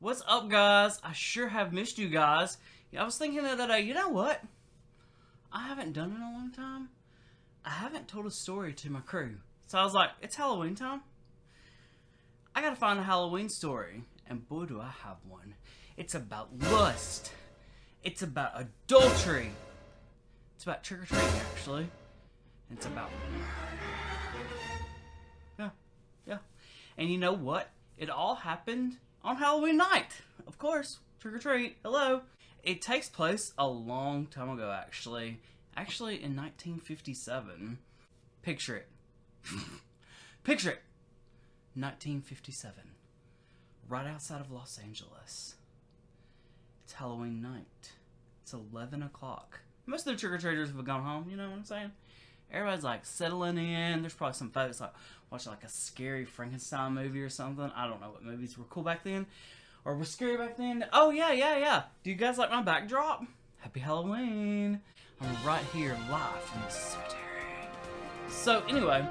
What's up, guys? I sure have missed you guys. I was thinking the other day, you know what? I haven't done in a long time. I haven't told a story to my crew. So I was like, it's Halloween time. I gotta find a Halloween story. And boy, do I have one. It's about lust. It's about adultery. It's about trick-or-treating, actually. And it's about murder. Yeah. And you know what? It all happened on Halloween night. Of course. Trick-or-treat. Hello. It takes place a long time ago, actually. Actually, in 1957. Picture it. Picture it. 1957. Right outside of Los Angeles. It's Halloween night. It's 11 o'clock. Most of the trick-or-treaters have gone home, you know what I'm saying? Everybody's like settling in. There's probably some folks like watching like a scary Frankenstein movie or something. I don't know what movies were cool back then. Or were scary back then. Oh, yeah. Do you guys like my backdrop? Happy Halloween. I'm right here live in the cemetery. So, anyway,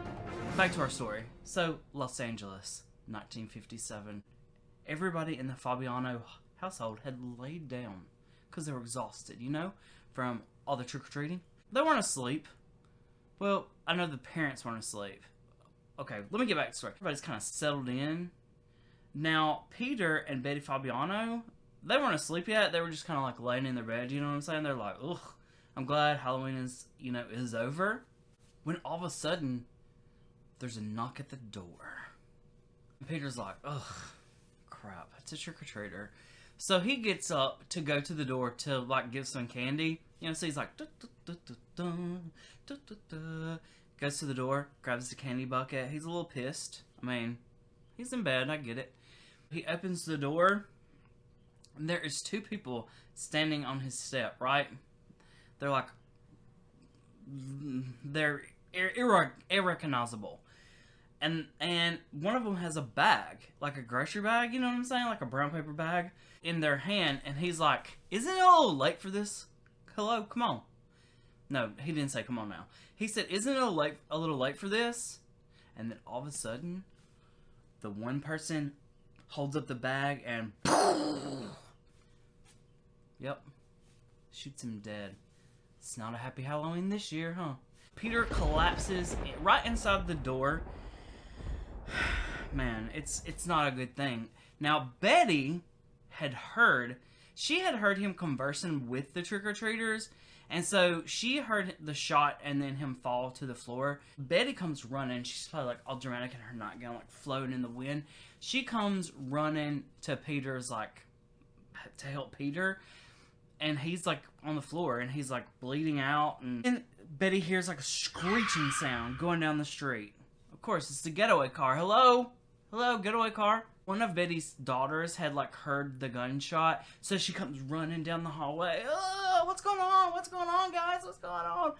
back to our story. So, Los Angeles, 1957. Everybody in the Fabiano household had laid down because they were exhausted, you know, from all the trick-or-treating. They weren't asleep. Well, I know the parents weren't asleep. Okay, let me get back to the story. Everybody's kind of settled in. Now, Peter and Betty Fabiano, they weren't asleep yet. They were just kind of like laying in their bed, you know what I'm saying? They're like, ugh, I'm glad Halloween is over. When all of a sudden, there's a knock at the door. And Peter's like, ugh, crap, it's a trick-or-treater. So he gets up to go to the door to like give some candy. You know, so he's like, goes to the door, grabs the candy bucket. He's a little pissed. I mean, he's in bed, I get it. He opens the door, and there is two people standing on his step, right? They're like, they're irrecognizable. And one of them has a bag, like a grocery bag, you know what I'm saying? Like a brown paper bag in their hand, and he's like, isn't it a little late for this? Hello, come on. No, he didn't say come on now. He said, isn't it a little late for this? And then all of a sudden, the one person holds up the bag and yep, shoots him dead. It's not a happy Halloween this year, huh? Peter collapses right inside the door. Man, it's not a good thing. Now, Betty had heard him conversing with the trick-or-treaters, and so she heard the shot and then him fall to the floor. Betty comes running. She's probably like all dramatic in her nightgown, like floating in the wind. She comes running to Peter's, like, to help Peter, and he's like on the floor and he's like bleeding out, and Betty hears like a screeching sound going down the street. Of course, it's the getaway car. Hello, getaway car. One of Betty's daughters had like heard the gunshot, so she comes running down the hallway. Oh, what's going on? What's going on, guys? What's going on?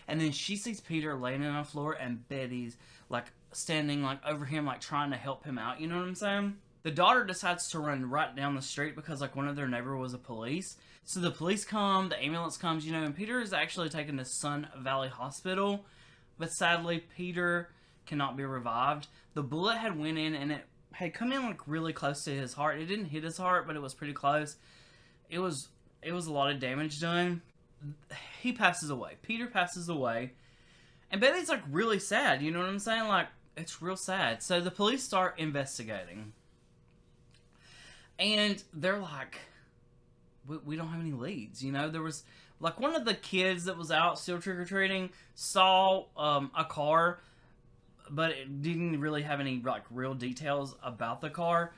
And then she sees Peter laying on the floor, and Betty's like standing like over him, like trying to help him out. You know what I'm saying? The daughter decides to run right down the street because like one of their neighbor was a police. So the police come, the ambulance comes, you know, and Peter is actually taken to Sun Valley Hospital. But sadly, Peter cannot be revived. The bullet had went in, and it had come in like really close to his heart. It didn't hit his heart, but it was pretty close. It was a lot of damage done. He passes away. Peter passes away. And Betty's like really sad, you know what I'm saying? Like, it's real sad. So the police start investigating. And they're like, we don't have any leads, you know? There was, like, one of the kids that was out still trick-or-treating saw a car, but it didn't really have any, like, real details about the car.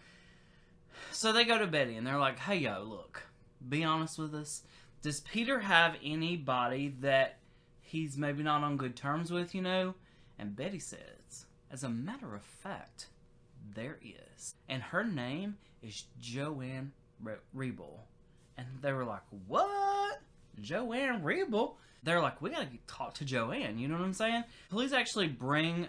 So they go to Betty, and they're like, hey, yo, look, be honest with us. Does Peter have anybody that he's maybe not on good terms with, you know? And Betty says, as a matter of fact, there is. And her name is Joanne Rebel. And they were like, what? Joanne Rebel? They're like, we gotta talk to Joanne, you know what I'm saying? Police actually bring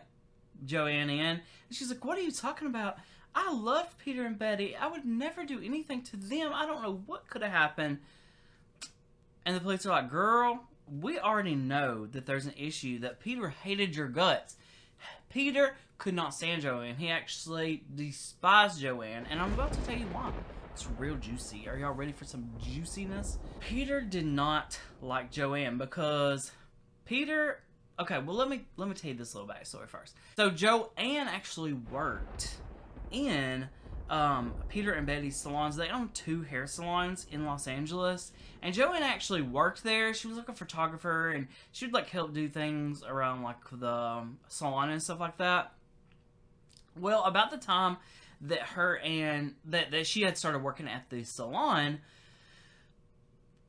Joanne in, and she's like, what are you talking about? I love Peter and Betty. I would never do anything to them. I don't know what could have happened. And the police are like, girl, we already know that there's an issue, that Peter hated your guts. Peter could not stand Joanne. He actually despised Joanne, and I'm about to tell you why. It's real juicy. Are y'all ready for some juiciness? Peter did not like Joanne because Peter... Okay, well, let me tell you this little backstory first. So Joanne actually worked in Peter and Betty's salons. They own 2 hair salons in Los Angeles, and Joanne actually worked there. She was like a photographer, and she would like help do things around like the salon and stuff like that. Well, about the time that her and that she had started working at the salon,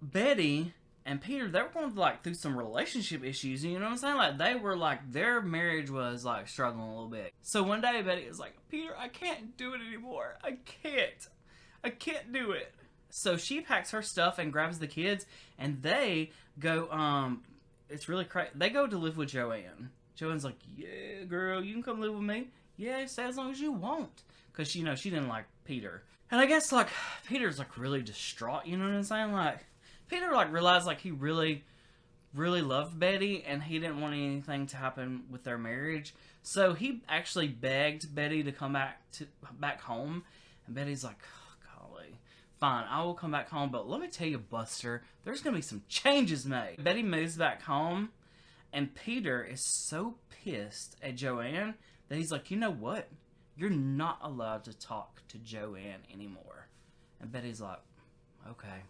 Betty and Peter, they were going like through some relationship issues, you know what I'm saying? Like, they were like, their marriage was like struggling a little bit. So one day Betty was like, Peter, I can't do it anymore. I can't do it. So she packs her stuff and grabs the kids, and they go, it's really crazy. They go to live with Joanne. Joanne's like, yeah, girl, you can come live with me. Yeah, stay as long as you want. Because, you know, she didn't like Peter. And I guess, like, Peter's like really distraught, you know what I'm saying? Like, Peter, like, realized, like, he really, really loved Betty, and he didn't want anything to happen with their marriage. So he actually begged Betty to come back home. And Betty's like, oh, golly, fine, I will come back home. But let me tell you, Buster, there's going to be some changes made. Betty moves back home, and Peter is so pissed at Joanne that he's like, you know what? You're not allowed to talk to Joanne anymore. And Betty's like, okay.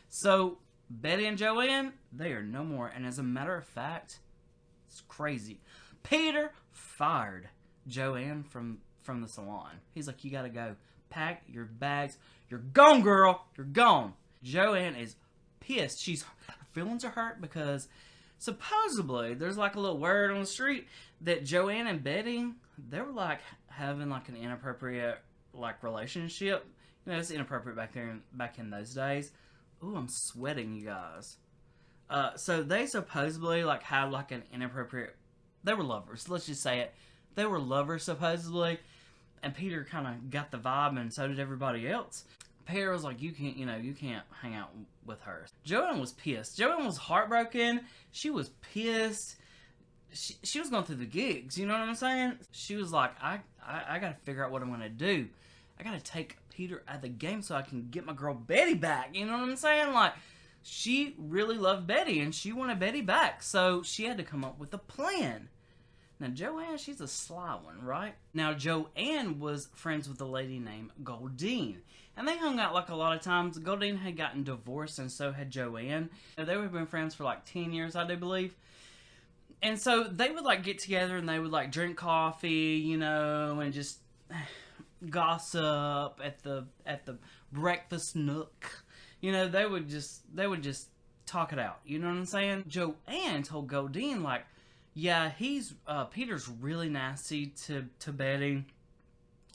So, Betty and Joanne, they are no more. And as a matter of fact, it's crazy. Peter fired Joanne from the salon. He's like, you gotta go. Pack your bags. You're gone, girl. You're gone. Joanne is pissed. Her feelings are hurt because supposedly there's like a little word on the street that Joanne and Betty, they were like having like an inappropriate like relationship. You know, it's inappropriate back in those days. Ooh, I'm sweating, you guys. So they supposedly like had like an inappropriate... They were lovers. Let's just say it. They were lovers supposedly, and Peter kind of got the vibe, and so did everybody else. Peter was like, you can't hang out with her. Joanne was pissed. Joanne was heartbroken. She was pissed. She was going through the gigs. You know what I'm saying? She was like, I got to figure out what I'm going to do. I got to take Peter out of the game so I can get my girl Betty back. You know what I'm saying? Like, she really loved Betty, and she wanted Betty back. So she had to come up with a plan. Now, Joanne, she's a sly one, right? Now, Joanne was friends with a lady named Goldine. And they hung out like a lot of times. Goldine had gotten divorced, and so had Joanne. They would have been friends for like 10 years, I do believe. And so they would like get together, and they would like drink coffee, you know, and just gossip at the breakfast nook. You know, they would just talk it out. You know what I'm saying? Joanne told Goldine, like, yeah, Peter's really nasty to Betty,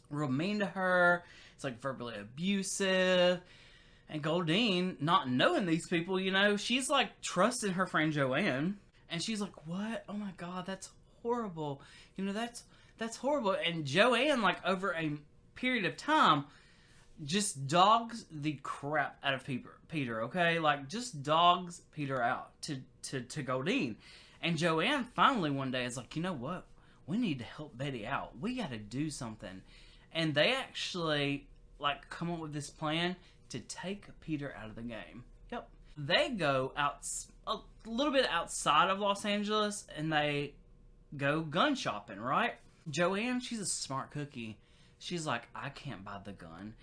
real mean to her. It's like verbally abusive. And Goldine, not knowing these people, you know, she's like trusting her friend Joanne, and she's like, what? Oh my God, that's horrible. You know, that's horrible. And Joanne, like, over a period of time, just dogs the crap out of Peter, okay? Like, just dogs Peter out to Goldine. And Joanne finally one day is like, you know what? We need to help Betty out. We got to do something. And they actually, like, come up with this plan to take Peter out of the game. Yep. They go out a little bit outside of Los Angeles, and they go gun shopping, right? Joanne, she's a smart cookie. She's like, I can't buy the gun.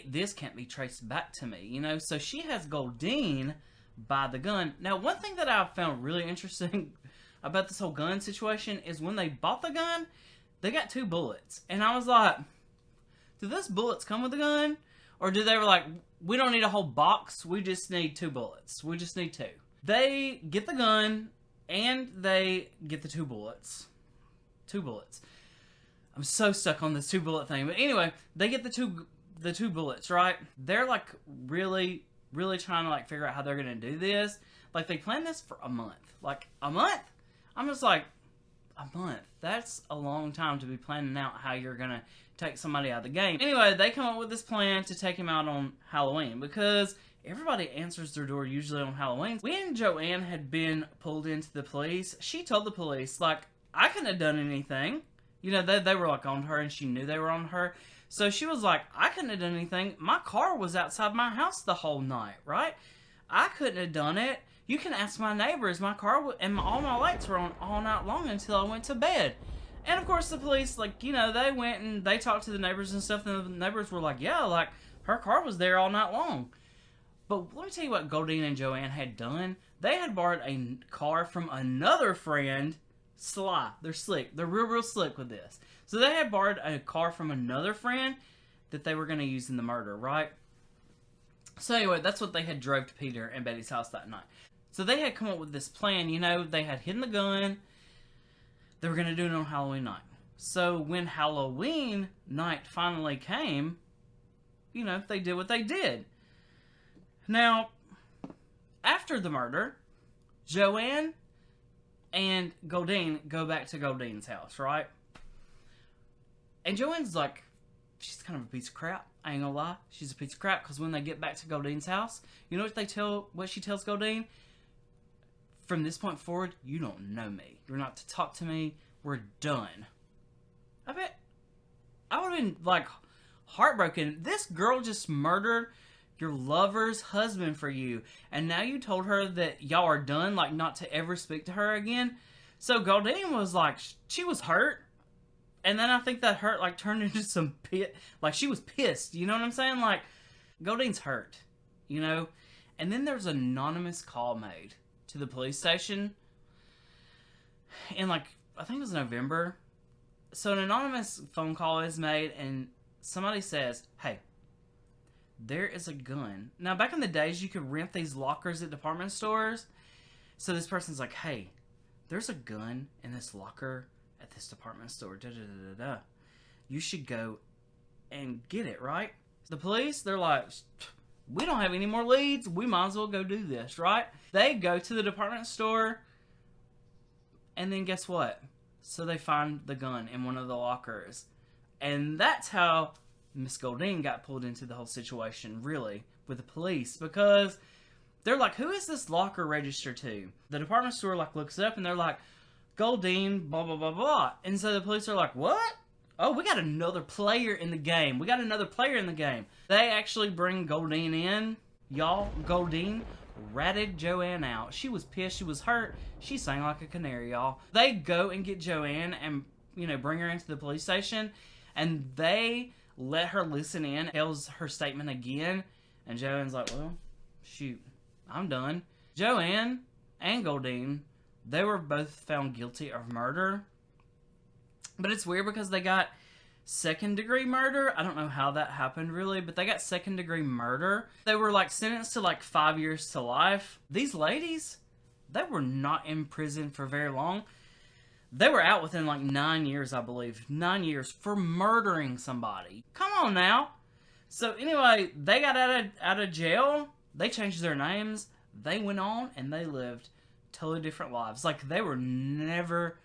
This can't be traced back to me, you know? So she has Goldine buy the gun. Now, one thing that I found really interesting about this whole gun situation is when they bought the gun, they got 2 bullets. And I was like, do those bullets come with the gun? Or do they were like, we don't need a whole box, we just need 2 bullets. We just need 2. They get the gun, and they get the 2 bullets. 2 bullets. I'm so stuck on this 2 bullet thing. But anyway, they get the two bullets, right? They're like really, really trying to like figure out how they're gonna do this. Like, they planned this for a month. Like, a month? I'm just like, a month? That's a long time to be planning out how you're gonna take somebody out of the game. Anyway, they come up with this plan to take him out on Halloween, because everybody answers their door usually on Halloween. When Joanne had been pulled into the police, she told the police, like, I couldn't have done anything. You know, they were like on her, and she knew they were on her. So she was like, I couldn't have done anything. My car was outside my house the whole night, right? I couldn't have done it. You can ask my neighbors. My car and all my lights were on all night long until I went to bed. And of course the police, like, you know, they went and they talked to the neighbors and stuff, and the neighbors were like, yeah, like, her car was there all night long. But let me tell you what Goldine and Joanne had done. They had borrowed a car from another friend. Sly. They're slick. They're real slick with this. So they had borrowed a car from another friend that they were going to use in the murder, right? So anyway, that's what they had drove to Peter and Betty's house that night. So they had come up with this plan, you know, they had hidden the gun. They were going to do it on Halloween night. So when Halloween night finally came, you know, they did what they did. Now, after the murder, Joanne and Goldine go back to Goldine's house, right? And Joanne's like, she's kind of a piece of crap. I ain't gonna lie. She's a piece of crap, because when they get back to Goldine's house, you know what she tells Goldine? From this point forward, you don't know me. You're not to talk to me. We're done. I bet I would have been, like, heartbroken. This girl just murdered your lover's husband for you, and now you told her that y'all are done, like, not to ever speak to her again. So Goldine was like, she was hurt, and then I think that hurt, like, turned into some like, she was pissed, you know what I'm saying? Like, Goldine's hurt, you know? And then there's an anonymous call made to the police station in, like, I think it was November. So an anonymous phone call is made, and somebody says, hey, there is a gun. Now, back in the days, you could rent these lockers at department stores. So this person's like, hey, there's a gun in this locker at this department store. Da-da-da-da-da. You should go and get it, right? The police, they're like, we don't have any more leads. We might as well go do this, right? They go to the department store, and then guess what? So they find the gun in one of the lockers. And that's how Miss Goldine got pulled into the whole situation, really, with the police, because they're like, who is this locker registered to? The department store, like, looks it up, and they're like, Goldine, blah, blah, blah, blah. And so the police are like, what? Oh, we got another player in the game. We got another player in the game. They actually bring Goldine in. Y'all, Goldine ratted Joanne out. She was pissed. She was hurt. She sang like a canary, y'all. They go and get Joanne and, you know, bring her into the police station, and they let her listen in, tells her statement again, and Joanne's like, well, shoot, I'm done. Joanne and Goldine, they were both found guilty of murder, but it's weird because they got second-degree murder. I don't know how that happened, really, but they got second-degree murder. They were, like, sentenced to, like, 5 years to life. These ladies, they were not in prison for very long. They were out within, like, 9 years, I believe. 9 years for murdering somebody. Come on now. So, anyway, they got out of jail. They changed their names. They went on, and they lived totally different lives. Like, they were never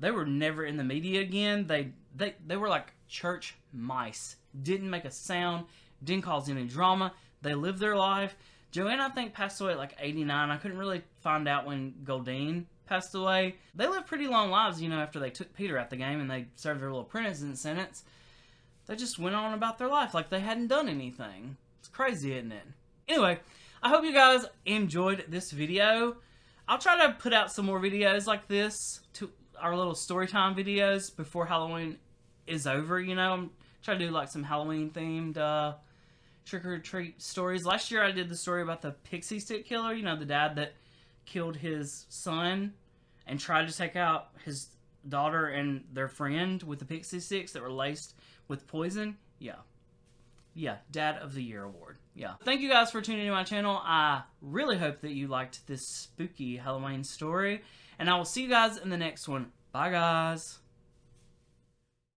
in the media again. They were like church mice. Didn't make a sound. Didn't cause any drama. They lived their life. Joanne, I think, passed away at, like, 89. I couldn't really find out when Goldine passed away. They lived pretty long lives, you know, after they took Peter out the game and they served their little prison sentence. They just went on about their life like they hadn't done anything. It's crazy, isn't it? Anyway, I hope you guys enjoyed this video. I'll try to put out some more videos like this, to our little story time videos before Halloween is over, you know. I'm trying to do, like, some Halloween themed trick-or-treat stories. Last year I did the story about the pixie stick killer, you know, the dad that killed his son and tried to take out his daughter and their friend with the pixie sticks that were laced with poison. Yeah, Dad of the Year award. Yeah. Thank you guys for tuning into my channel. I really hope that you liked this spooky Halloween story, and I will see you guys in the next one. Bye, guys.